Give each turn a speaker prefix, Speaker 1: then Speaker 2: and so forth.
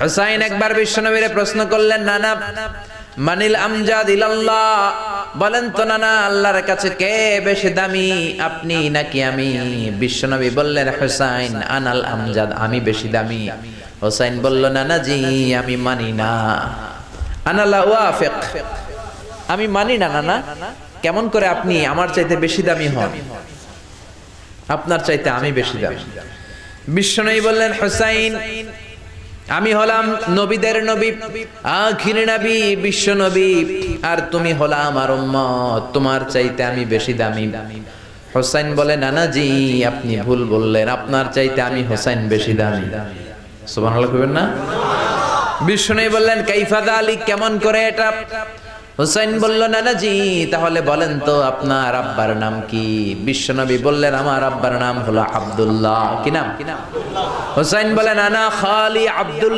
Speaker 1: হুসাইন একবার বিশ্বনবীরে প্রশ্ন করলেন, নানা মানিল আমজাদ ইলাল্লাহ, বলেন তো নানা আল্লাহর কাছে কে বেশি দামি, আপনি নাকি আমি? বিশ্বনবী বললেন, হুসাইন আনাল আমজাদ, আমি বেশি দামি। হুসাইন বলল, নানা জি আমি মানি না, আনা লা ওয়াফিক, আমি মানি না নানা। কেমন করে আপনি আমার চাইতে বেশি দামি হন? আপনার চাইতে আমি বেশি দামি। বিশ্বনবী বললেন, হুসাইন আমি হলাম নবীদের নবী, আখির নবী, বিশ্ব নবী, আর তুমি হলা আমার উম্মত, তোমার চাইতে আমি বেশি দামি। হুসাইন বলে, নানা জি আপনি ভুল বললেন, আপনার চাইতে আমি হুসাইন বেশি দামি। সুবহানাল্লাহ কইবেন না? বিশ্বনবী বললেন, কাইফা যালিক, কেমন করে এটা? হুসাইন বলল, নানা জি তাহলে বলেন তো আপনার আব্বার নাম কি? বিশ্বনবী বললেন, আমার আব্বার নাম হলো আব্দুল্লাহ। কি নাম? হুসাইন বলেন, আনা খালি আব্দুল্লাহ।